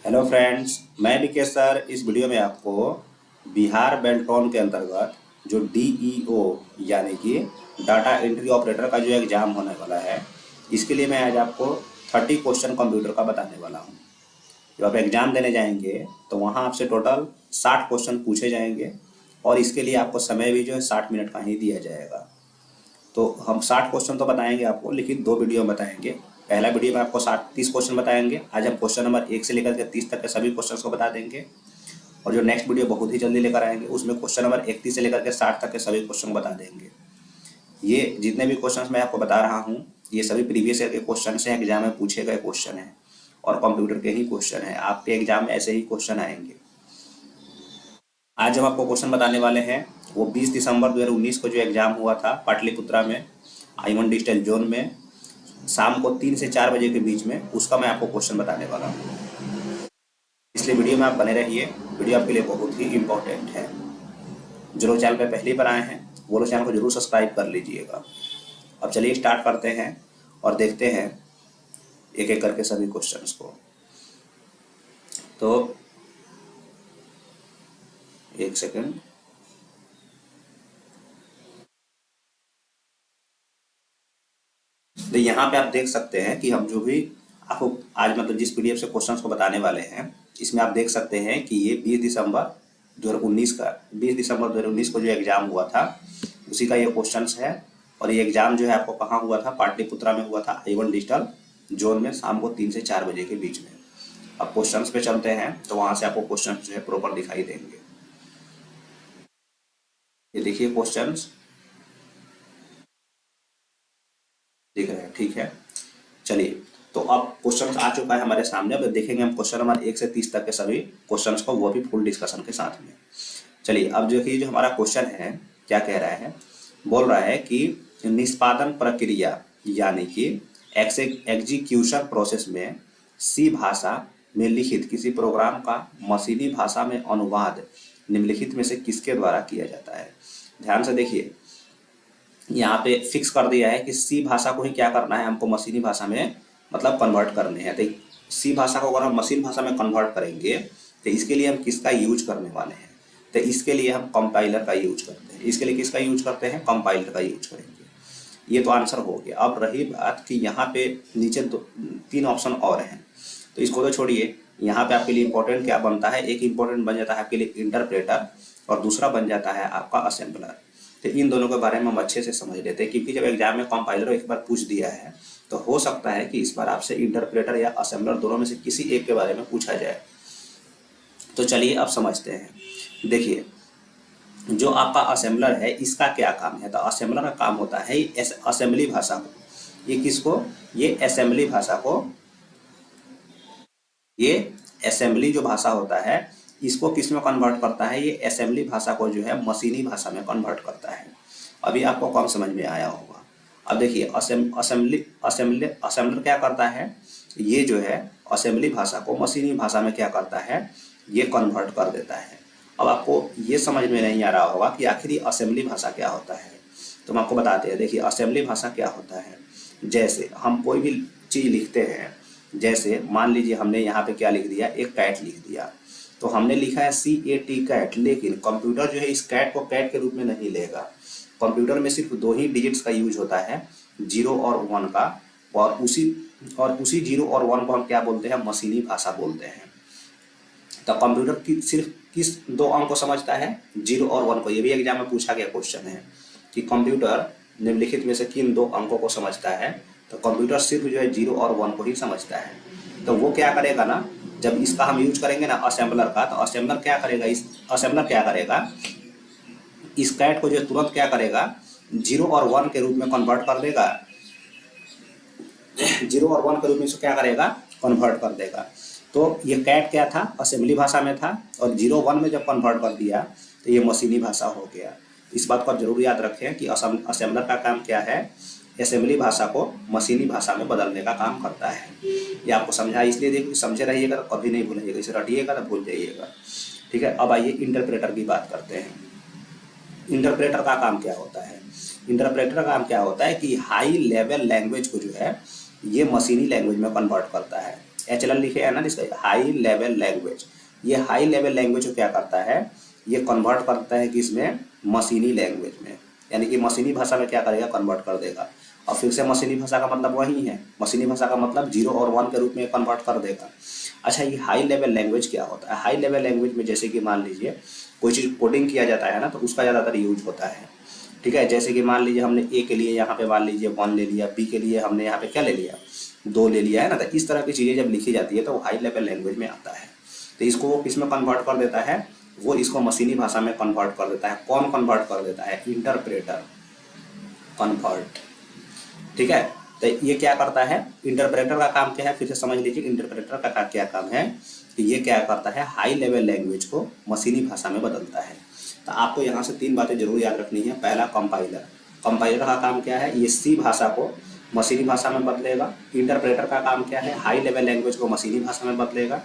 Hello friends, मैं Vikesh sir इस video में आपको बिहार बेल्ट्रॉन के अंतर्गत जो डीईओ यानी कि डाटा एंट्री ऑपरेटर का जो एग्ज़ाम होने वाला है, इसके लिए मैं आज आपको 30 क्वेश्चन कंप्यूटर का बताने वाला हूँ। जब आप एग्ज़ाम देने जाएंगे तो वहाँ आपसे टोटल 60 क्वेश्चन पूछे जाएंगे और इसके लिए आपको समय भी जो है 60 मिनट का ही दिया जाएगा। तो हम 60 क्वेश्चन तो बताएंगे आपको, लेकिन 2 वीडियो में बताएंगे। पहला वीडियो में आपको 30 क्वेश्चन बताएंगे। आज हम क्वेश्चन नंबर 1 से लेकर के 30 तक के सभी क्वेश्चन को बता देंगे। और जो नेक्स्ट वीडियो बहुत ही जल्दी लेकर आएंगे उसमें क्वेश्चन नंबर 31 से लेकर के 60 तक के सभी क्वेश्चन बता देंगे। ये जितने भी क्वेश्चन मैं आपको बता रहा हूँ, ये सभी प्रीवियस ईयर के क्वेश्चन हैं, एग्जाम में पूछे गए क्वेश्चन हैं और कंप्यूटर के ही क्वेश्चन हैं। आपके एग्जाम में ऐसे ही क्वेश्चन आएंगे। आज जब आपको क्वेश्चन बताने वाले हैं वो 20 दिसंबर 2019 को जो एग्ज़ाम हुआ था पाटलिपुत्रा में I1 डिजिटल जोन में, शाम को 3 से 4 बजे के बीच में, उसका मैं आपको क्वेश्चन बताने वाला हूँ। इसलिए वीडियो में आप बने रहिए, वीडियो आपके लिए बहुत ही इम्पोर्टेंट है। जो लोग चैनल पर पहली बार आए हैं वो लोग चैनल को जरूर सब्सक्राइब कर लीजिएगा। अब चलिए स्टार्ट करते हैं और देखते हैं एक एक करके सभी क्वेश्चंस को। तो एक सेकंड, तो यहाँ पे आप देख सकते हैं कि हम जो भी आपको आज मतलब जिस पीडीएफ से क्वेश्चंस को बताने वाले हैं, इसमें आप देख सकते हैं कि ये 20 दिसंबर 2019 को जो एग्ज़ाम हुआ था उसी का ये क्वेश्चंस है। और ये एग्ज़ाम जो है आपको कहाँ हुआ था? पाटलिपुत्रा में हुआ था, I1 डिजिटल जोन में, शाम को 3 से 4 बजे के बीच में। अब क्वेश्चंस पे चलते हैं तो वहाँ से आपको क्वेश्चन जो है प्रॉपर दिखाई देंगे। ये देखिए क्वेश्चंस दिख रहे हैं, ठीक है। चलिए, तो अब क्वेश्चन आ चुका है हमारे सामने। अब देखेंगे हम क्वेश्चन नंबर 1 से 30 तक के सभी क्वेश्चंस को, वो भी फुल डिस्कशन के साथ में। चलिए, अब देखिए जो हमारा क्वेश्चन है क्या कह रहा है। बोल रहा है कि निष्पादन प्रक्रिया यानी कि एग्जीक्यूशन प्रोसेस में सी भाषा में लिखित किसी प्रोग्राम का मशीनी भाषा में अनुवाद निम्नलिखित में से किसके द्वारा किया जाता है। ध्यान से देखिए, यहाँ पे फिक्स कर दिया है कि सी भाषा को ही क्या करना है, हमको मशीनी भाषा में मतलब कन्वर्ट करने हैं। तो सी भाषा को अगर हम मशीन भाषा में कन्वर्ट करेंगे तो इसके लिए हम किसका यूज करने वाले हैं? तो इसके लिए हम कंपाइलर का यूज करते हैं। इसके लिए किसका यूज करते हैं? कंपाइलर का यूज करेंगे। ये तो आंसर हो गया। अब रही बात कि यहाँ पे नीचे 3 ऑप्शन और हैं, तो इसको तो छोड़िए। यहाँ पे आपके लिए इंपॉर्टेंट क्या बनता है? एक इंपॉर्टेंट बन जाता है आपके लिए इंटरप्रेटर और दूसरा बन जाता है आपका असेंबलर। तो इन दोनों के बारे में हम अच्छे से समझ लेते हैं, क्योंकि जब एग्जाम में कंपाइलर एक बार पूछ दिया है तो हो सकता है कि इस बार आपसे इंटरप्रेटर या असेंबलर दोनों में से किसी एक के बारे में पूछा जाए। तो चलिए अब समझते हैं। देखिए, जो आपका असेंबलर है इसका क्या काम है? तो असेंबलर का काम होता है असेंबली भाषा को, ये किसको? ये असेंबली भाषा को, ये असेंबली जो भाषा होता है इसको किस में कन्वर्ट करता है? ये असेंबली भाषा को जो है मशीनी भाषा में कन्वर्ट करता है। अभी आपको कम समझ में आया होगा। अब देखिए, असेंबलर क्या करता है? ये जो है असेंबली भाषा को मशीनी भाषा में क्या करता है? ये कन्वर्ट कर देता है। अब आपको ये समझ में नहीं आ रहा होगा कि आखिर ये असेंबली भाषा क्या होता है, तो हम आपको बताते हैं। देखिए, असेंबली भाषा क्या होता है, जैसे हम कोई भी चीज़ लिखते हैं, जैसे मान लीजिए हमने यहाँ पे क्या लिख दिया, एक कैट लिख दिया, तो हमने लिखा है CAT कैट, लेकिन कंप्यूटर जो है इस कैट को कैट के रूप में नहीं लेगा। कंप्यूटर में सिर्फ 2 ही डिजिट्स का यूज होता है, 0 और 1 का, और उसी 0 और 1 को हम क्या बोलते हैं? मशीनी भाषा बोलते हैं। तो कंप्यूटर की सिर्फ किस 2 अंक को समझता है? 0 और 1 को। ये भी एग्जाम में पूछा गया क्वेश्चन है कि कंप्यूटर निम्नलिखित में से किन 2 अंकों को समझता है? तो कंप्यूटर सिर्फ जो है 0 और 1 को ही समझता है। तो वो क्या करेगा ना, जब इसका हम यूज करेंगे ना असेंबलर का, तो असेंबलर क्या करेगा, इस कैट को जो तुरंत क्या करेगा, 0 और 1 के रूप में कन्वर्ट कर देगा। 0 और 1 के रूप में इसको क्या करेगा? कन्वर्ट कर देगा। तो ये कैट क्या था? असेंबली भाषा में था, और 0-1 में जब कन्वर्ट कर दिया तो ये मशीनी भाषा हो गया। इस बात को आप जरूर याद रखें कि असेंबलर का काम क्या है? असेंबली भाषा को मशीनी भाषा में बदलने का काम करता है। ये आपको समझा, इसलिए देखिए समझे रहिएगा, तो कभी नहीं भूलिएगा। इसे रटिएगा तो भूल जाइएगा, ठीक है। अब आइए इंटरप्रेटर की बात करते हैं। इंटरप्रेटर का काम क्या होता है? इंटरप्रेटर का काम क्या होता है कि हाई लेवल लैंग्वेज को जो है ये मशीनी लैंग्वेज में कन्वर्ट करता है। HLL लिखे है ना, जिसका हाई लेवल लैंग्वेज। ये हाई लेवल लैंग्वेज को क्या करता है, ये कन्वर्ट करता है किसमें, मशीनी लैंग्वेज में, यानी कि मशीनी भाषा में क्या करेगा, कन्वर्ट कर देगा। और फिर से मशीनी भाषा का मतलब वही है, मशीनी भाषा का मतलब 0 और 1 के रूप में कन्वर्ट कर देगा। अच्छा, ये हाई लेवल लैंग्वेज क्या होता है, हाई लेवल लैंग्वेज में जैसे कि मान लीजिए कोई चीज़ कोडिंग किया जाता है ना, तो उसका ज़्यादातर यूज होता है। ठीक है, जैसे कि मान लीजिए हमने ए के लिए यहाँ पे मान लीजिए 1 ले लिया, बी के लिए हमने यहाँ पे क्या ले लिया, 2 ले लिया है ना, तो इस तरह की चीज़ें जब लिखी जाती है तो वो हाई लेवल लैंग्वेज में आता है। तो इसको वो किस में कन्वर्ट कर देता है, वो इसको मशीनी भाषा में कन्वर्ट कर देता है। कौन कन्वर्ट कर देता है, इंटरप्रेटर कन्वर्ट। ठीक है, तो ये क्या करता है, इंटरप्रेटर का काम क्या है, फिर से समझ लीजिए इंटरप्रेटर का क्या काम है, कि ये क्या करता है, हाई लेवल लैंग्वेज को मशीनी भाषा में बदलता है। तो आपको यहाँ से 3 बातें जरूर याद रखनी है। पहला, कंपाइलर, कंपाइलर का काम क्या है, ये सी भाषा को मशीनी भाषा में बदलेगा। इंटरप्रेटर का काम क्या है, हाई लेवल लैंग्वेज को मशीनी भाषा में बदलेगा।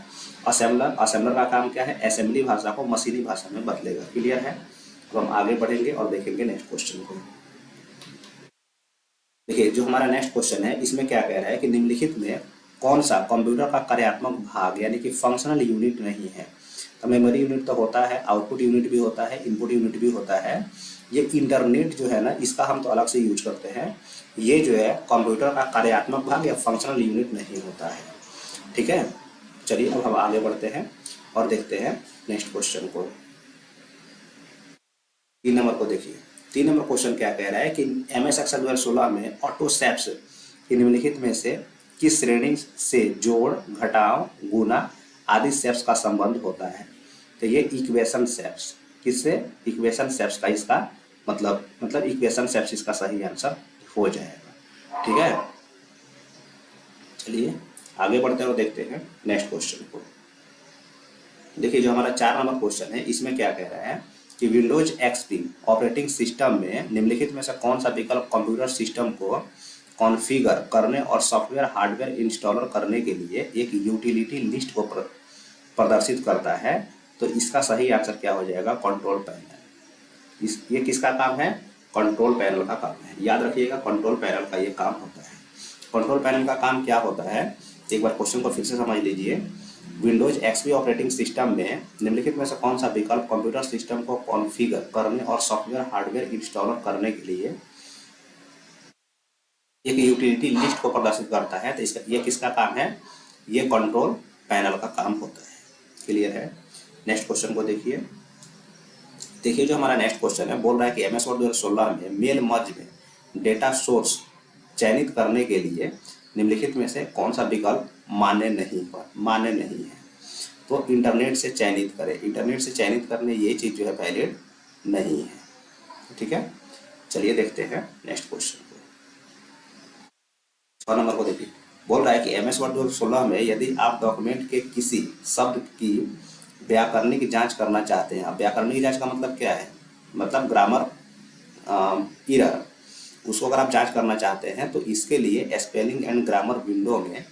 असेंबलर, असेंबलर का काम क्या है, असेंबली भाषा को मशीनी भाषा में बदलेगा। क्लियर है। अब हम आगे बढ़ेंगे और देखेंगे नेक्स्ट क्वेश्चन को। देखिए, जो हमारा नेक्स्ट क्वेश्चन है इसमें क्या कह रहा है कि निम्नलिखित में कौन सा कंप्यूटर का कार्यात्मक भाग यानी कि फंक्शनल यूनिट नहीं है। तो मेमोरी यूनिट तो होता है, आउटपुट यूनिट भी होता है, इनपुट यूनिट भी होता है। ये इंटरनेट जो है ना, इसका हम तो अलग से यूज करते हैं। ये जो है कंप्यूटर का कार्यात्मक भाग या फंक्शनल यूनिट नहीं होता है। ठीक है, चलिए अब हम आगे बढ़ते हैं और देखते हैं नेक्स्ट क्वेश्चन को। 3 नंबर को देखिए। 3 नंबर क्वेश्चन क्या कह रहा है कि MS एक्सेल 2016 में ऑटो सेप्स निम्नलिखित में से किस श्रेणी से जोड़, घटाव, गुना आदि सेप्स का संबंध होता है। तो ये इक्वेशन सेप्स, किससे, इक्वेशन सेप्स का इसका मतलब इक्वेशन सेप्स इसका सही आंसर हो जाएगा। ठीक है, चलिए आगे बढ़ते हैं और देखते हैं नेक्स्ट क्वेश्चन को। देखिए, जो हमारा 4 नंबर क्वेश्चन है इसमें क्या कह रहा है कि विंडोज XP ऑपरेटिंग सिस्टम में निम्नलिखित में से कौन सा विकल्प कंप्यूटर सिस्टम को कॉन्फ़िगर करने और सॉफ्टवेयर हार्डवेयर इंस्टॉलर करने के लिए एक यूटिलिटी लिस्ट को प्रदर्शित करता है। तो इसका सही आंसर क्या हो जाएगा, कंट्रोल पैनल। ये किसका काम है, कंट्रोल पैनल का काम है। याद रखिएगा, कंट्रोल पैनल का ये काम होता है। कंट्रोल पैनल का काम क्या होता है, एक बार क्वेश्चन को फिर से समझ लीजिए। विंडोज XP ऑपरेटिंग सिस्टम में निम्नलिखित में से कौन सा विकल्प कंप्यूटर सिस्टम को कॉन्फ़िगर करने और सॉफ्टवेयर हार्डवेयर इंस्टॉलर करने के लिए एक यूटिलिटी लिस्ट को प्रदर्शित करता है। तो इसका ये किसका काम है, ये कंट्रोल पैनल का काम होता है। क्लियर है। नेक्स्ट क्वेश्चन को देखिए। देखिए, जो हमारा नेक्स्ट क्वेश्चन है बोल रहा है कि MS वर्ड 2016 में मेल मर्ज में डेटा सोर्स चयनित करने के लिए निम्नलिखित में से कौन सा विकल्प मान्य नहीं है। तो इंटरनेट से चयनित करें, इंटरनेट से चयनित करने ये चीज़ जो है वैलिड नहीं है। ठीक है, चलिए देखते हैं नेक्स्ट क्वेश्चन को। 6 नंबर को देखिए। बोल रहा है कि MS वर्ड 2016 में यदि आप डॉक्यूमेंट के किसी शब्द की व्याकरणिक जांच करना चाहते हैं। अब व्याकरणिक जांच का मतलब क्या है, मतलब ग्रामर एरर, उसको अगर आप जांच करना चाहते हैं तो इसके लिए स्पेलिंग एंड ग्रामर विंडो में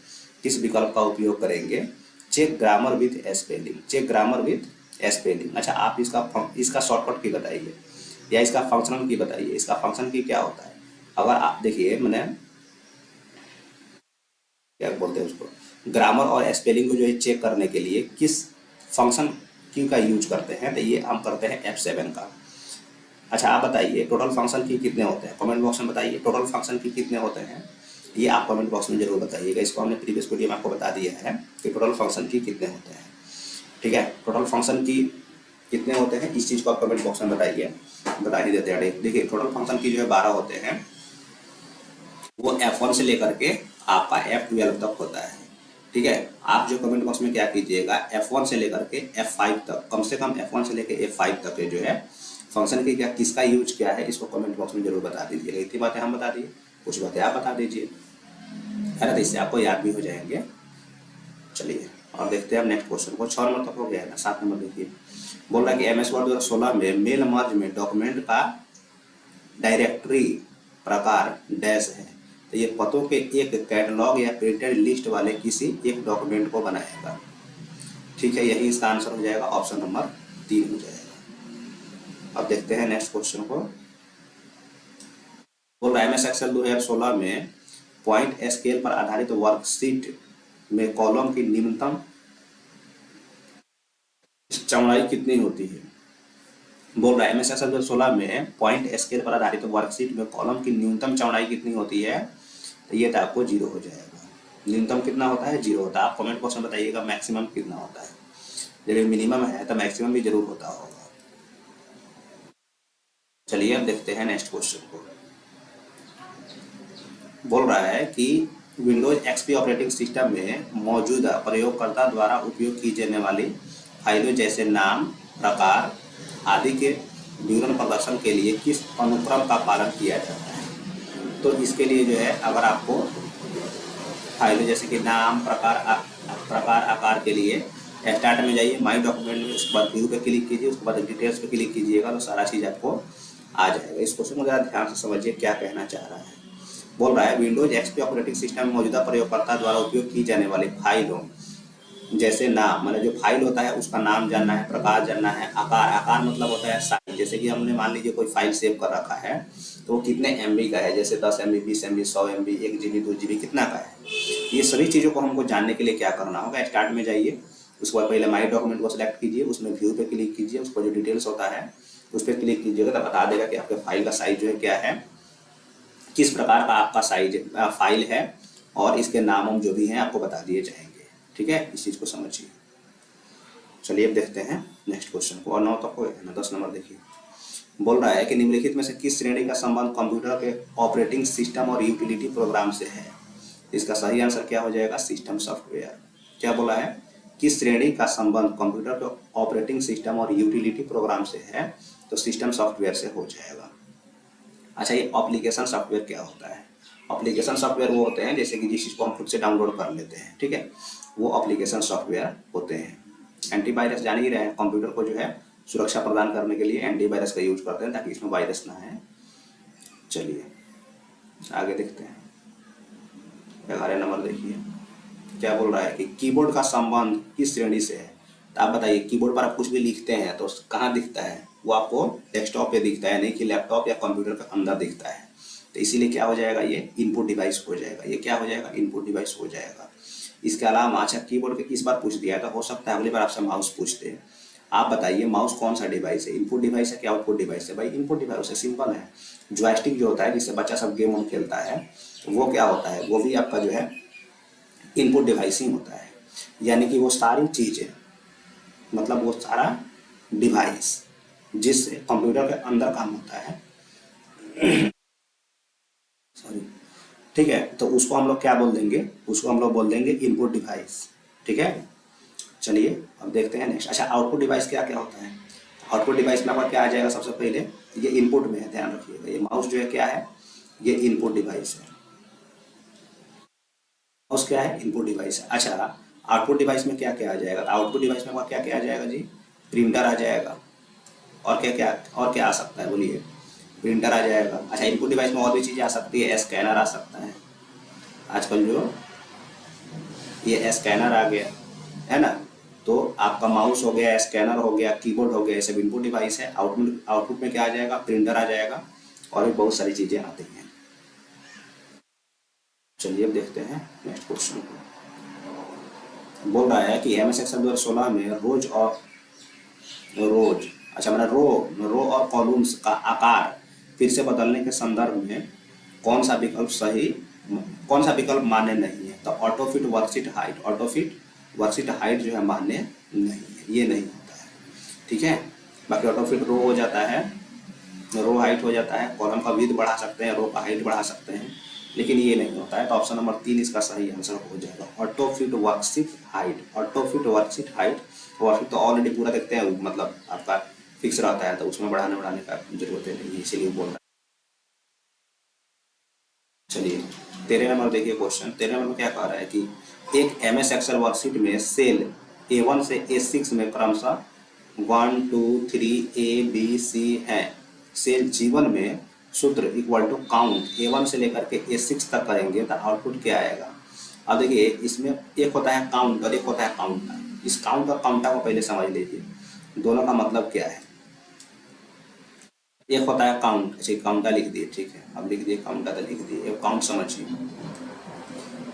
किस विकल्प का उपयोग करेंगे, check grammar with spelling, check grammar with spelling. अच्छा, आप इसका शॉर्टकट की बताइए या इसका फंक्शनल की बताइए, इसका फंक्शन की क्या होता है। अगर आप देखिए, मैंने क्या बोलते हैं उसको, ग्रामर और स्पेलिंग को जो है चेक करने के लिए किस फंक्शन की का यूज करते हैं, तो ये हम करते हैं F7 का। अच्छा, आप बताइए टोटल फंक्शन की कितने होते हैं, कमेंट बॉक्स में बताइए टोटल फंक्शन की कितने होते हैं, ये आप कमेंट बॉक्स में जरूर बताइएगा। इसको हमने प्रीवियस वीडियो में आपको बता दिया है कि टोटल फंक्शन की कितने होते हैं। ठीक है, टोटल फंक्शन की कितने होते हैं इस चीज़ को आप कमेंट बॉक्स में बताइए, बता ही देते हैं। देखिए, टोटल फंक्शन की जो है 12 होते हैं, वो F1 से लेकर के आपका F12 तक होता है। ठीक है, आप जो कमेंट बॉक्स में क्या कीजिएगा, F1 से लेकर के F5 तक, कम से कम F1 से लेकर F5 तक के जो है फंक्शन की क्या किसका यूज क्या है, इसको कमेंट बॉक्स में जरूर बता दीजिएगा। इतनी बातें हम बता दिए, कुछ बातें आप बता दीजिए, है ना, तो इससे आपको याद भी हो जाएंगे। चलिए और देखते हैं हम नेक्स्ट क्वेश्चन को। 6 नंबर तक हो गया है ना, 7 नंबर देखिए। बोल रहा है कि MS वर्ड 2016 में मेल मर्ज में डॉक्यूमेंट का डायरेक्टरी प्रकार डैश है। तो ये पतों के एक कैटलॉग या प्रिंटेड लिस्ट वाले किसी एक डॉक्यूमेंट को बनाएगा। ठीक है, यही इसका आंसर हो जाएगा, ऑप्शन नंबर 3 हो जाएगा। अब देखते हैं नेक्स्ट क्वेश्चन को। बोल रहा है MS एक्सेल 2016 में पॉइंट स्केल पर आधारित वर्कशीट में कॉलम की न्यूनतम चौड़ाई कितनी होती है। बोल रहा है एमएस एक्सेल 2016 में पॉइंट स्केल पर आधारित वर्कशीट में कॉलम की न्यूनतम चौड़ाई कितनी होती है, तो ये तो आपको 0 हो जाएगा। न्यूनतम कितना होता है, 0 होता है। आप कमेंट बॉक्स में बताइएगा मैक्सिमम कितना होता है। जब मिनिमम है तो मैक्सिमम भी जरूर होता होगा। चलिए अब देखते हैं नेक्स्ट क्वेश्चन को। बोल रहा है कि विंडोज एक्सपी ऑपरेटिंग सिस्टम में मौजूदा प्रयोगकर्ता द्वारा उपयोग की जाने वाली फाइलों जैसे नाम, प्रकार आदि के विवरण प्रदर्शन के लिए किस अनुक्रम का पालन किया जाता है। तो इसके लिए जो है अगर आपको फाइलों जैसे कि नाम, प्रकार आकार के लिए स्टार्ट में जाइए, माई डॉक्यूमेंट में, उसके बाद व्यू पे क्लिक कीजिए, उसके बाद डिटेल्स पे क्लिक कीजिएगा तो सारा चीज़ आपको आ जाएगा। इस क्वेश्चन को ज़रा ध्यान से समझिए क्या कहना चाह रहा है। बोल रहा है विंडोज एक्सपी ऑपरेटिंग सिस्टम में मौजूदा प्रयोगकर्ता द्वारा उपयोग की जाने वाली फाइलों जैसे नाम, मतलब जो फाइल होता है उसका नाम जानना है, प्रकार जानना है, आकार मतलब होता है साइज। जैसे कि हमने मान लीजिए कोई फाइल सेव कर रखा है तो वो कितने MB का है, जैसे 10 MB, 20 MB, 100 MB, 1 GB, 2 GB कितना का है। ये सभी चीज़ों को हमको जानने के लिए क्या करना होगा, स्टार्ट में जाइए, उसके बाद पहले माई डॉक्यूमेंट को सिलेक्ट कीजिए, उसमें व्यू पे क्लिक कीजिए, उसको जो डिटेल्स होता है उस पर क्लिक कीजिएगा तो बता देगा कि आपके फाइल का साइज जो है क्या है, किस प्रकार का आपका साइज फाइल है, और इसके नाम जो भी हैं आपको बता दिए जाएंगे। ठीक है, इस चीज़ को समझिए। चलिए अब देखते हैं नेक्स्ट क्वेश्चन को। और 9 तक हो गया ना, 10 नंबर देखिए। बोल रहा है कि निम्नलिखित में से किस श्रेणी का संबंध कंप्यूटर के ऑपरेटिंग सिस्टम और यूटिलिटी प्रोग्राम से है। इसका सही आंसर क्या हो जाएगा, सिस्टम सॉफ्टवेयर। क्या बोला है, किस श्रेणी का संबंध कंप्यूटर के ऑपरेटिंग सिस्टम और यूटिलिटी प्रोग्राम से है, तो सिस्टम सॉफ्टवेयर से हो जाएगा। अच्छा, ये एप्लीकेशन सॉफ्टवेयर क्या होता है। एप्लीकेशन सॉफ्टवेयर वो होते हैं जैसे कि जिस चीज़ को हम खुद से डाउनलोड कर लेते हैं, ठीक है, वो एप्लीकेशन सॉफ्टवेयर होते हैं। एंटीवायरस जान ही रहे हैं, कंप्यूटर को जो है सुरक्षा प्रदान करने के लिए एंटीवायरस का यूज करते हैं ताकि इसमें वायरस ना है। चलिए आगे देखते हैं। 11 नंबर देखिए, क्या बोल रहा है कि कीबोर्ड का संबंध किस श्रेणी से है। तो आप बताइए, कीबोर्ड पर आप कुछ भी लिखते हैं तो कहाँ दिखता है, वो आपको डेस्कटॉप पे दिखता है, नहीं कि लैपटॉप या कंप्यूटर के अंदर दिखता है। तो इसीलिए क्या हो जाएगा, ये इनपुट डिवाइस हो जाएगा। ये क्या हो जाएगा, इनपुट डिवाइस हो जाएगा। इसके अलावा अच्छा, कीबोर्ड के इस बार पूछ दिया है तो हो सकता है अगली बार आपसे माउस पूछते हैं। आप बताइए माउस कौन सा डिवाइस है, इनपुट डिवाइस है क्या आउटपुट डिवाइस है। भाई इनपुट डिवाइस है, सिंपल है। जॉयस्टिक जो होता है जिससे बच्चा सब गेम हम खेलता है, वो क्या होता है, वो भी आपका जो है इनपुट डिवाइस ही होता है। यानी कि वो सारी चीज़ें, मतलब वो सारा डिवाइस जिससे कंप्यूटर के अंदर काम होता है, सॉरी, ठीक है, तो उसको हम लोग क्या बोल देंगे, उसको हम लोग बोल देंगे इनपुट डिवाइस। ठीक है, चलिए अब देखते हैं नेक्स्ट। अच्छा, आउटपुट डिवाइस क्या क्या होता है। आउटपुट डिवाइस में आपका क्या आ जाएगा, सबसे पहले ये इनपुट में है, ध्यान रखिएगा, ये माउस जो है क्या है, ये इनपुट डिवाइस है। माउस क्या है, इनपुट डिवाइस है। अच्छा, आउटपुट डिवाइस में क्या क्या आ जाएगा, तो आउटपुट डिवाइस में आपका क्या क्या आ जाएगा जी, प्रिंटर आ जाएगा, और क्या आ सकता है बोलिए, प्रिंटर आ जाएगा। अच्छा, इनपुट डिवाइस में और भी चीज़ें आ सकती है, स्कैनर आ सकता है, आजकल जो ये स्कैनर आ गया है ना। तो आपका माउस हो गया, स्कैनर हो गया, कीबोर्ड हो गया, ये सब इनपुट डिवाइस है। आउटपुट में क्या आ जाएगा, प्रिंटर आ जाएगा, और भी बहुत सारी चीज़ें आती हैं। चलिए अब देखते हैं नेक्स्ट क्वेश्चन को। बोल रहा है कि MS एक्सेल 2016 में रोज, अच्छा मतलब रो और कॉलम्स का आकार फिर से बदलने के संदर्भ में कौन सा विकल्प मान्य नहीं है। तो ऑटोफिट वर्कशीट हाइट जो है मान्य नहीं है, ये नहीं होता है। ठीक है, बाकी ऑटोफिट रो हो जाता है, रो हाइट हो जाता है, कॉलम का विड्थ बढ़ा सकते हैं, रो का हाइट बढ़ा सकते हैं, लेकिन ये नहीं होता है। तो ऑप्शन नंबर 3 इसका सही आंसर हो जाएगा, ऑटोफिट वर्कशीट हाइट। वर्कशीट तो ऑलरेडी पूरा देखते हैं, मतलब आपका फिक्स रहता है, तो उसमें बढ़ाने का जरूरत नहीं है, इसीलिए बोल रहा है। चलिए 13 नंबर देखिए क्वेश्चन। 13 नंबर में क्या कह रहा है कि एक MS एक्सेल वर्कशीट में सेल A1 से A6 में क्रमशः 1 2 3 A B C है। सेल G1 में सूत्र इक्वल टू काउंट A1 से लेकर के A6 तक करेंगे तो आउटपुट क्या आएगा। अब देखिए, इसमें एक होता है काउंट और एक होता है काउंटा। इस काउंट और काउंटा को पहले समझ लीजिए, दोनों का मतलब क्या है। एक होता है काउंट, अच्छा काउंटा लिख दिए, ठीक है, अब लिख दिए काउंटा तो लिख दिए। एक काउंट समझिए,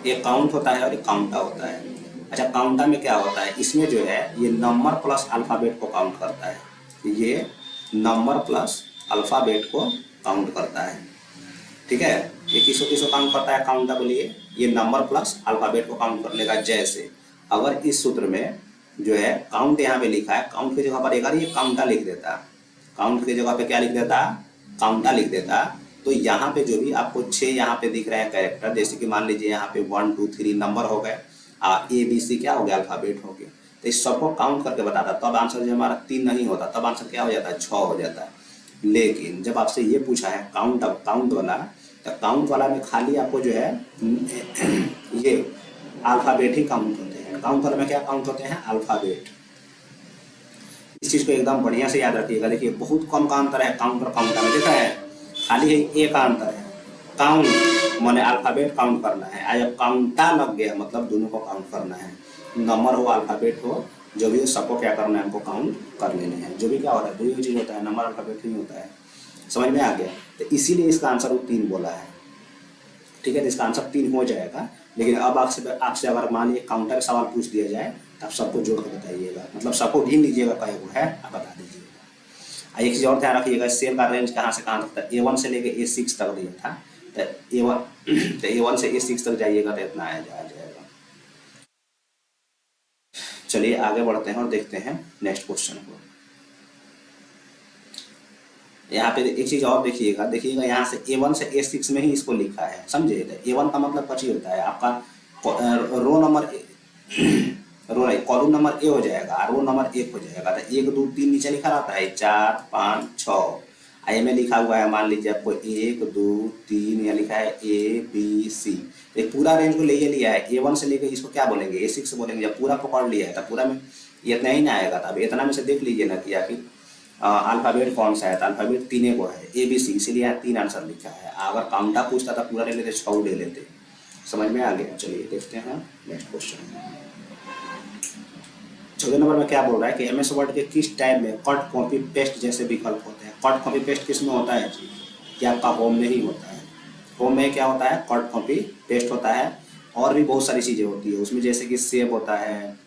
एक काउंट होता है और एक काउंटा होता है। अच्छा, काउंटा में क्या होता है, इसमें जो है ये नंबर प्लस अल्फ़ाबेट को काउंट करता है। ये नंबर प्लस अल्फ़ाबेट को काउंट करता है। ठीक है, ये किसको किसको काउंट करता है काउंटा, बोलिए, ये नंबर प्लस अल्फ़ाबेट को काउंट कर लेगा। जैसे अगर इस सूत्र में जो है काउंट यहाँ पे लिखा है, काउंट की जगह पर एक बार ये काउंटा लिख देता, काउंट की जगह पे क्या लिख देता, काउंटा लिख देता, तो यहाँ पे जो भी आपको 6 यहाँ पे दिख रहे हैं कैरेक्टर, जैसे कि मान लीजिए यहाँ पे 1 2 3 नंबर हो गए, ABC क्या हो गया, अल्फ़ाबेट हो गया, तो इस सबको काउंट करके बताता, तब आंसर जो हमारा 3 नहीं होता, तब आंसर क्या हो जाता है, 6 हो जाता है। लेकिन जब आपसे ये पूछा है काउंट वाला, तो काउंट वाला में खाली आपको जो है ये अल्फ़ाबेट ही काउंट होते हैं। काउंट वाले में क्या काउंट होते हैं, अल्फ़ाबेट। इस चीज़ को एकदम बढ़िया से याद रखिएगा। देखिए बहुत कम का अंतर है काउंट और काउंटा में, देखा है, खाली है ए का अंतर है। काउंट माने अल्फ़ाबेट काउंट करना है, आज अब काउंटा लग गया मतलब दोनों को काउंट करना है, नंबर हो अल्फ़ाबेट हो, जो भी सबको क्या करना है, हमको काउंट कर लेने हैं। जो भी क्या होता है, दो ही चीज़ होता है, नंबर अल्फ़ाबेट ही होता है। समझ में आ गया, तो इसीलिए इसका आंसर वो 3 बोला है। ठीक है, तो इसका आंसर 3 हो जाएगा। लेकिन अब आपसे अगर मान लीजिए काउंटर का सवाल पूछ दिया जाए, तो आप सबको जोड़ कर बताइएगा, मतलब सबको गिन लीजिएगा कई वो है, आप बता दीजिएगा। एक चीज़ और ध्यान रखिएगा, सेल का रेंज कहाँ से कहाँ तक था, A1 से लेके A6 तक दिया था, तो A1 से A6 तक जाइएगा तो इतना आ जाएगा। चलिए आगे बढ़ते हैं और देखते हैं नेक्स्ट क्वेश्चन को। यहाँ पे एक चीज़ और देखिएगा, यहाँ से A1 से A6 में ही इसको लिखा है, समझे। तो A1 का मतलब कुछ ही होता है आपका row number column number A हो जाएगा, रो नंबर 1 हो जाएगा। तो 1 2 3 नीचे लिखा रहता है, 4 5 6, आई में लिखा हुआ है, मान लीजिए आपको 1 2 3 यहाँ लिखा है ABC। तो पूरा रेंज को ले लिया है, A1 से लेकर इसको क्या बोलेंगे, A6 बोलेंगे। जब पूरा पकड़ लिया है तो पूरा में ये इतना ही ना आएगा। तो अब इतना में से देख लीजिए ना कि आखिर अल्फ़ाबेट कौन सा है, तो अल्फ़ाबेट 3 को है, ABC, इसीलिए यहाँ 3 आंसर लिखा है। अगर काउंटा पूछता था पूरा ले लेते, 6 ले लेते। समझ में आ गया। चलिए देखते हैं नेक्स्ट क्वेश्चन। 14 नंबर में क्या बोल रहा है कि MS वर्ड के किस टाइप में कट कॉपी पेस्ट जैसे विकल्प होते हैं। कट कॉपी पेस्ट किस में होता है जी, क्या आपका होम में ही होता है। होम में क्या होता है, कट कॉपी पेस्ट होता है, और भी बहुत सारी चीज़ें होती है उसमें, जैसे कि सेव होता है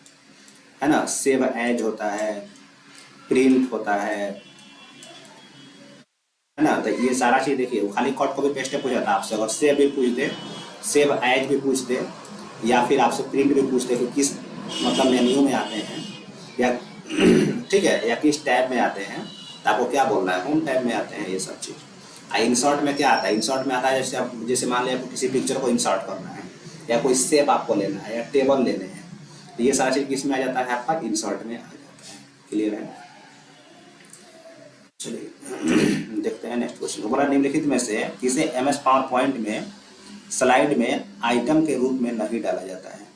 ना, सेव एज होता है, प्रिंट होता है ना। तो ये सारा चीज़ देखिए, खाली कट कॉपी पेस्ट पूछा था आपसे, अगर सेव भी पूछ दे, सेव एज भी पूछ दे, या फिर आपसे प्रिंट भी पूछ दे कि किस मतलब मेन्यू में आते हैं, या ठीक है, या किस टैब में आते हैं, तो आपको क्या बोलना है, होम टैब में आते हैं ये सब चीज़। इंसर्ट में क्या आता है, इंसर्ट में आता है जैसे मान लिया आपको किसी पिक्चर को इंसर्ट करना है, या कोई शेप आपको लेना है, या टेबल लेने हैं, तो ये सारा चीज़ किस में आ जाता है, आपका इंसर्ट में आ जाता है। क्लियर है। चलिए देखते हैं नेक्स्ट क्वेश्चन। बोला निम्नलिखित में से किसे MS पावर पॉइंट में स्लाइड में आइटम के रूप में नहीं डाला जाता है।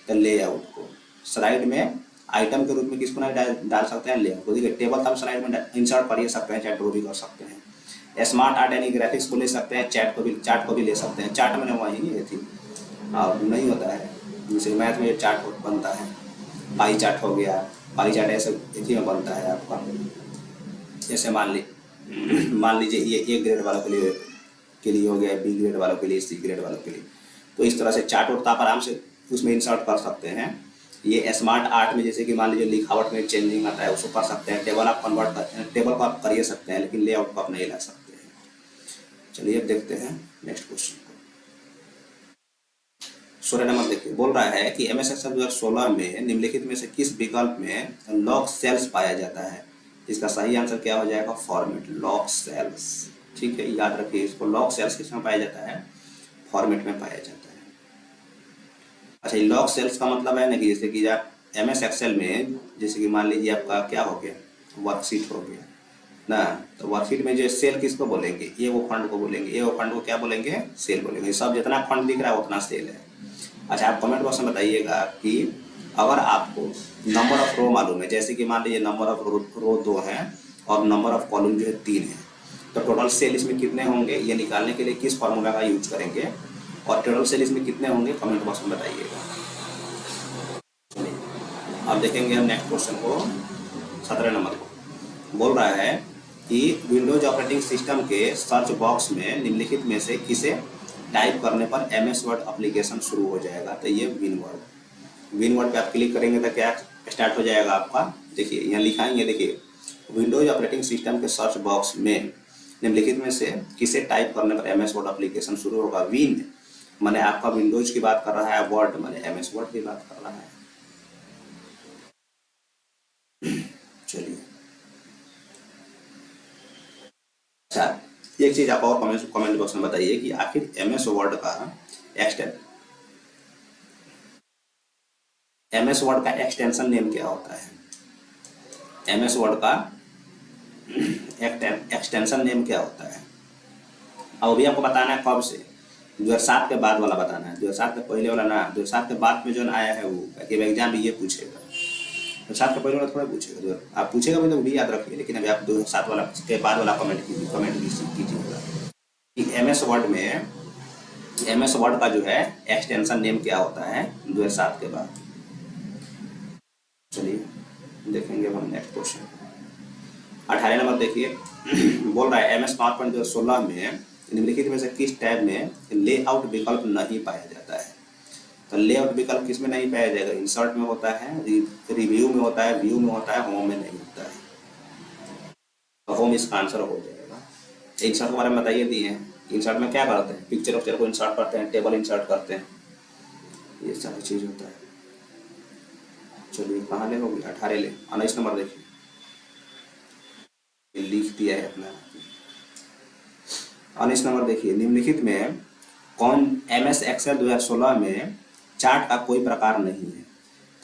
तो लेआउट को स्लाइड में आइटम के रूप में किसको नहीं डाल सकते हैं, लेआउट को। देखिए टेबल तो हम स्लाइड में इंसर्ट कर ही सकते हैं, चाहे ड्रॉ भी कर सकते हैं। स्मार्ट आर्ट यानी ग्राफिक्स को ले सकते हैं, चार्ट को भी ले सकते हैं। चार्ट में वही नहीं थी, अब नहीं होता है, जैसे मैथ में चार्ट बनता है, पाई चार्ट हो गया, पाई चार्ट ऐसे इसी में बनता है आपका। जैसे मान लीजिए ये A ग्रेड वालों के लिए हो गया, B ग्रेड वालों के लिए, C ग्रेड वालों के लिए। तो इस तरह से चार्ट और आप आराम से उसमें इंसर्ट कर सकते हैं। ये स्मार्ट आर्ट में जैसे कि मान लीजिए लिखावट में चेंजिंग आता है, उसको कर सकते हैं। टेबल को आप कर सकते हैं, लेकिन लेआउट को आप नहीं ला सकते हैं। चलिए अब देखते हैं नेक्स्ट क्वेश्चन को। 16 नंबर देखिए, बोल रहा है कि MS एक्सेल 2016 में निम्नलिखित में से किस विकल्प में लॉग सेल्स पाया जाता है। इसका सही आंसर क्या हो जाएगा, फॉर्मेट, लॉग सेल्स। ठीक है, याद रखिए इसको, लॉग सेल्स किसमें पाया जाता है, फॉर्मेट में पाया जाता है। अच्छा, लॉग सेल्स का मतलब है ना कि जैसे कि आप MS एक्सेल में जैसे कि मान लीजिए आपका क्या हो गया, वर्कशीट हो गया ना, तो वर्कशीट में जो सेल किसको बोलेंगे, ये वो फंड को बोलेंगे, ये वो फंड को क्या बोलेंगे, सेल बोलेंगे। सब जितना फंड दिख रहा है उतना सेल है। अच्छा, आप कमेंट बॉक्स में बताइएगा कि अगर आपको नंबर ऑफ रो मालूम है, जैसे कि मान लीजिए नंबर ऑफ रो 2 है और नंबर ऑफ कॉलम जो है 3 है, तो टोटल सेल इसमें कितने होंगे, ये निकालने के लिए किस फार्मूला का यूज करेंगे, और टोटल सेल इसमें कितने होंगे, कमेंट बॉक्स में बताइएगा। अब देखेंगे हम नेक्स्ट क्वेश्चन को। 17 नंबर को बोल रहा है कि विंडोज ऑपरेटिंग सिस्टम के सर्च बॉक्स में निम्नलिखित में से किसे टाइप करने पर MS वर्ड एप्लीकेशन शुरू हो जाएगा। तो ये विन वर्ड पे आप क्लिक करेंगे तो क्या स्टार्ट हो जाएगा आपका। देखिए यहाँ लिखाएंगे, देखिए विंडोज ऑपरेटिंग सिस्टम के सर्च बॉक्स में निम्नलिखित में से किसे टाइप करने पर MS वर्ड एप्लीकेशन शुरू होगा। विन माने आपका विंडोज की बात कर रहा है, वर्ड माने MS वर्ड की बात कर रहा है। चलिए अच्छा, एक चीज आप और कमेंट बॉक्स में बताइए कि आखिर MS वर्ड का एक्सटेंशन नेम क्या होता है। MS वर्ड का एक्सटेंशन नेम क्या होता है। अब अभी आपको बताना है कब से, 2007 के बाद वाला बताना है, 2007 के पहले वाला ना। 2007 के बाद में जो आया है वो कि एग्जाम भी ये पूछेगा, 2007 के पहले वाला थोड़ा पूछेगा। जो आप पूछेगा भी तो भी याद रखिए, लेकिन अभी आप 2007 वाला के बाद वाला कमेंट कीजिएगा कि MS वर्ड का जो है एक्सटेंशन नेम क्या होता है 2007 के बाद। चलिए देखेंगे हम नेक्स्ट क्वेश्चन। 18 नंबर देखिए बोल रहा है MS पावरपॉइंट 2016 में निम्नलिखित में से किस टैब में लेआउट विकल्प नहीं पाया जाता है। तो लेआउट विकल्प किस में नहीं पाया जाएगा। इंसर्ट में होता है, रिव्यू में होता है, व्यू में होता है, होम में नहीं होता है। तो होम इसका आंसर हो जाएगा। इंसर्ट के बारे में बताइए दिए हैं। इंसर्ट में क्या करते हैं, पिक्चर उक्चर को इंसर्ट करते हैं, टेबल इंसर्ट करते हैं, ये सारी चीज होता है। चलिए कहाँ ले होगी 18 ले। 19 नंबर देखिए लिख दिया है अपना। 19 नंबर देखिए निम्नलिखित में कौन MS एक्सेल 2016 में चार्ट का कोई प्रकार नहीं है।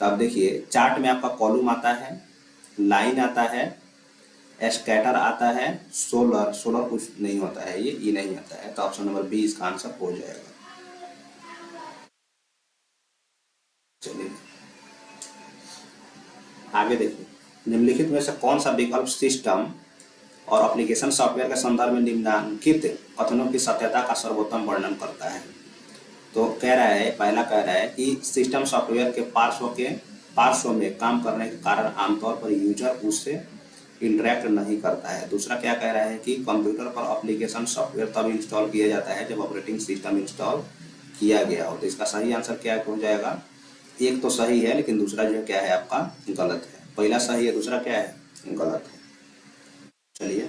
तो अब देखिए चार्ट में आपका कॉलम आता है, लाइन आता है, स्कैटर आता है, सोलर कुछ नहीं होता है, ये नहीं आता है। तो ऑप्शन नंबर बी इसका आंसर हो जाएगा। चलिए आगे देखिए निम्नलिखित में से कौन सा विकल्प सिस्टम और एप्लीकेशन सॉफ्टवेयर के संदर्भ में निम्नलिखित कथनों की सत्यता का सर्वोत्तम वर्णन करता है। तो कह रहा है, पहला कह रहा है कि सिस्टम सॉफ्टवेयर के पार्श्व में काम करने के कारण आमतौर पर यूजर उससे इंटरेक्ट नहीं करता है। दूसरा क्या कह रहा है कि कंप्यूटर पर एप्लीकेशन सॉफ्टवेयर तब इंस्टॉल किया जाता है जब ऑपरेटिंग सिस्टम इंस्टॉल किया गया हो। तो इसका सही आंसर क्या हो जाएगा। एक तो सही है लेकिन दूसरा जो क्या है आपका गलत है। पहला सही है, दूसरा क्या है गलत है। चलिए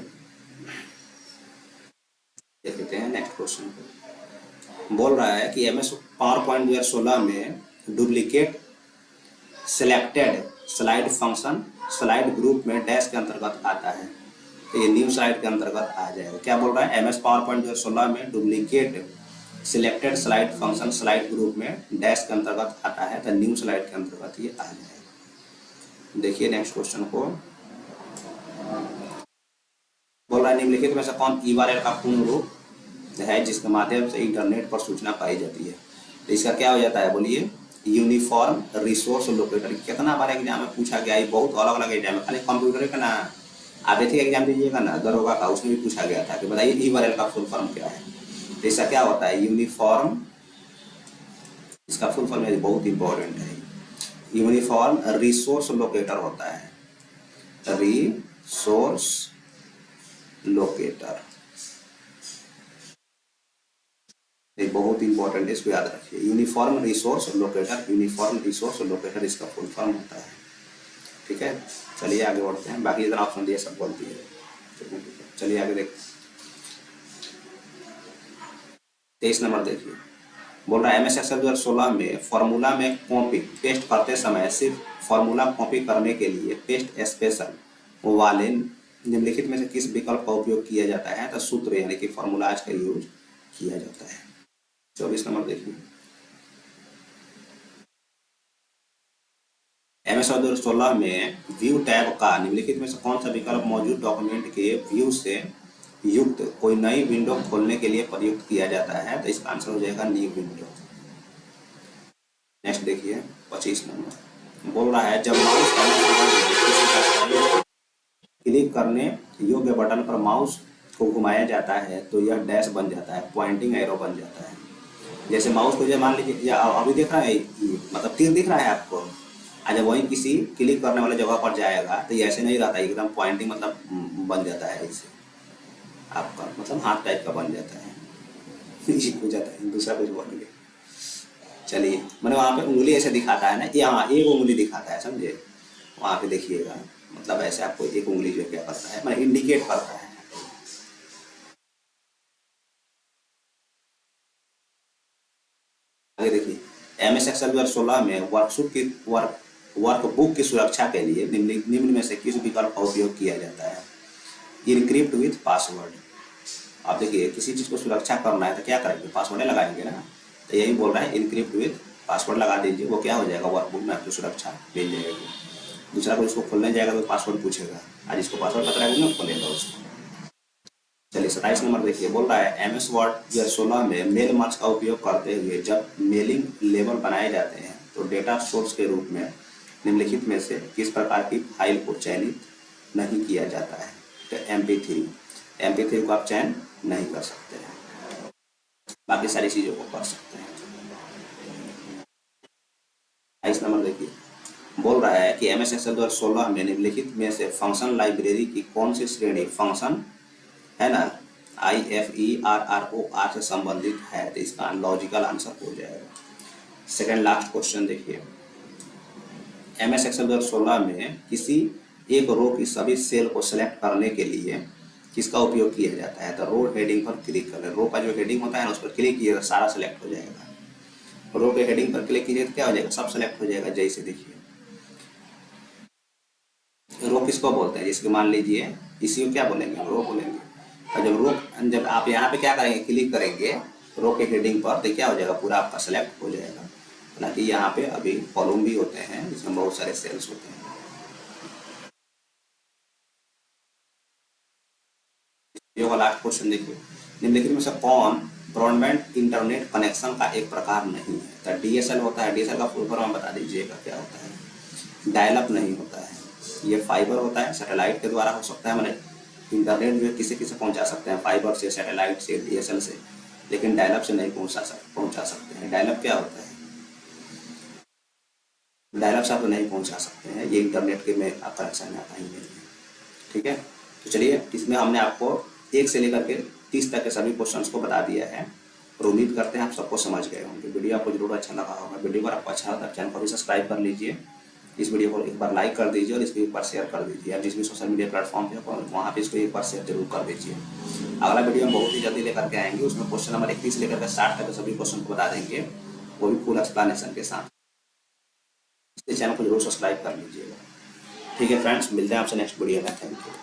देखते हैं नेक्स्ट क्वेश्चन को। बोल रहा है कि MS पावरपॉइंट 2016 में duplicate selected slide function slide group में डैश के अंतर्गत आता है। तो ये न्यू स्लाइड के अंतर्गत आ जाएगा। क्या बोल रहा है, MS पावरपॉइंट 2016 में duplicate selected slide function slide group में डैश के अंतर्गत आता है। तो न्यू स्लाइड के अंतर्गत ये आ जाएगा। देखिए नेक्स्ट क्वेश्चन को। बोल रहा है निम्नलिखित में से कौन URL का पूर्ण रूप है जिसके माध्यम से इंटरनेट पर सूचना पाई जाती है। तो इसका क्या हो जाता है बोलिए, यूनिफॉर्म रिसोर्स लोकेटर। कितना बार एग्जाम में पूछा गया है, बहुत अलग अलग एग्जाम में, खाली कंप्यूटर का ना आप देखिए एग्जाम दीजिएगा ना दरोगा का, उसमें भी पूछा गया था कि बताइए URL का फुल फॉर्म क्या है। तो इसका क्या होता है यूनिफॉर्म, इसका फुल फॉर्म बहुत इंपॉर्टेंट है, यूनिफॉर्म रिसोर्स लोकेटर होता है, रिसोर्स लोकेटर। ये बहुत इंपॉर्टेंट है, इसको याद रखिए। Uniform resource locator, uniform resource locator इसका फुल फॉर्म होता है। ठीक है, चलिए आगे बढ़ते हैं। बाकी इतना ऑप्शन दिए सब बोलती है। चलिए आगे देखते हैं। 23 नंबर देखिए, बोल रहा है MS एक्सेल 2016 में फॉर्मूला में कॉपी पेस्ट करते समय सिर्फ फॉर्मूला कॉपी करने के लिए पेस्ट स्पेशल वाले निम्नलिखित में से किस विकल्प का उपयोग किया जाता है। तो सूत्र यानी कि फॉर्मूलाज का यूज किया जाता है। 24 नंबर देखिए, MS 2016 में व्यू टैब का निम्नलिखित में से कौन सा विकल्प मौजूद डॉक्यूमेंट के व्यू से युक्त कोई नई विंडो खोलने के लिए प्रयुक्त किया जाता है। तो इसका आंसर हो जाएगा न्यू विंडो। नेक्स्ट देखिए 25 नंबर, बोल रहा है जब माउस क्लिक करने योग्य बटन पर माउस को घुमाया जाता है तो यह डैश बन जाता है, पॉइंटिंग एरो बन जाता है। जैसे माउस को जब मान लीजिए अभी दिख रहा है, मतलब तीर दिख रहा है आपको, जब वही किसी क्लिक करने वाले जगह पर जाएगा तो ये ऐसे नहीं रहता, एकदम पॉइंटिंग मतलब बन जाता है, इससे आपका मतलब हाथ टाइप का बन जाता है। ये हो जाता है, दूसरा कुछ बोलेंगे। चलिए, मैंने वहाँ पे उंगली ऐसे दिखाता है ना, यहाँ एक उंगली दिखाता है, समझे? वहाँ पे देखिएगा, मतलब ऐसे आपको एक उंगली जो है क्या करता है, मतलब इंडिकेट करता है। आगे देखिए, एम एस एक्सेल 2016 में वर्कबुक की सुरक्षा के लिए निम्न में से किस विकल्प का उपयोग किया जाता है? Encrypt with password. आप देखिए, किसी चीज़ को सुरक्षा करना है तो क्या करेंगे? पासवर्ड लगाएंगे ना। तो यही बोल रहा है, इनक्रिप्ट विथ पासवर्ड लगा दीजिए, वो क्या हो जाएगा, वर्कबुक में आपकी सुरक्षा मिल जाएगी। दूसरा कोई उसको खोलने जाएगा तो पासवर्ड पूछेगा, आज इसको पासवर्ड पता रहेगा ना, खोलेगा उसको। चलिए 27 नंबर देखिए, बोल रहा है एम एस वर्ड 2016 में मेल मार्क्स का उपयोग करते हुए जब मेलिंग लेबल बनाए जाते हैं तो डेटा सोर्स के रूप में निम्नलिखित में से किस प्रकार की फाइल को चयनित नहीं किया जाता है? तो MP3 को आप चयन नहीं कर सकते हैं, बाकी सारी चीज़ों को कर सकते हैं। 22 नंबर देखिए, बोल रहा है कि MS एक्सेल 2016 में निम्नलिखित में से फंक्शन लाइब्रेरी की कौन सी श्रेणी फंक्शन है ना, IFERROR से संबंधित है? तो इसका लॉजिकल आंसर हो जाएगा। सेकेंड लास्ट क्वेश्चन देखिए, MS एक्सेल 2016 में किसी एक रो की सभी सेल को सिलेक्ट करने के लिए किसका उपयोग किया जाता है? तो रो हेडिंग पर क्लिक करें, रो का जो हेडिंग होता है ना, उस पर क्लिक कीजिएगा, सारा सेलेक्ट हो जाएगा। रो के हेडिंग पर क्लिक कीजिए तो क्या हो जाएगा, सब सेलेक्ट हो जाएगा। जैसे देखिए, रो किसको बोलते हैं? जैसे मान लीजिए इसी को क्या बोलेंगे, रो बोलेंगे। और जब आप यहाँ पे क्या करेंगे, क्लिक करेंगे रो के हेडिंग पर, तो क्या हो जाएगा, पूरा आपका सेलेक्ट हो जाएगा। हालांकि यहाँ पे अभी कॉलम भी होते हैं जिसमें बहुत सारे सेल्स होते हैं। ये वाला लास्ट क्वेश्चन देखिए, निम्नलिखित में से कौन ब्रॉडबैंड इंटरनेट कनेक्शन का एक प्रकार नहीं है? तो DSL होता है, DSL का फुल फॉर्म बता दीजिएगा क्या होता है? डायल अप नहीं होता है, ये फाइबर होता है, सैटेलाइट के द्वारा हो सकता है, मैंने इंटरनेट जो है किसे किसे पहुंचा सकते हैं, फाइबर से, सैटेलाइट से, DSL से, लेकिन डायलअप से नहीं पहुंचा सकते हैं। डायलअप क्या होता है? डायलअप से आप नहीं पहुंचा सकते हैं, ये इंटरनेट के में कनेक्शन में आता ही नहीं है। ठीक है, तो चलिए, इसमें हमने आपको 1 से लेकर के 30 तक के सभी क्वेश्चंस को बता दिया है और उम्मीद करते हैं आप सबको समझ गए होंगे। वीडियो आपको जरूर अच्छा लगा होगा। वीडियो अगर आपको अच्छा लगा, चैनल को भी सब्सक्राइब कर लीजिए, इस वीडियो को एक बार लाइक कर दीजिए और इसको एक बार शेयर कर दीजिए। आप जिस भी सोशल मीडिया प्लेटफॉर्म पे हो वहाँ पे इसको एक बार शेयर जरूर कर दीजिए। अगला वीडियो हम बहुत ही जल्दी लेकर के आएंगे, उसमें क्वेश्चन नंबर 21 से लेकर के 60 तक के सभी क्वेश्चन को बता देंगे, वो भी फुल एक्सप्लेनेशन के साथ। इसलिए चैनल को जरूर सब्सक्राइब कर लीजिएगा। ठीक है फ्रेंड्स, मिलते हैं आपसे नेक्स्ट वीडियो में। Thank you.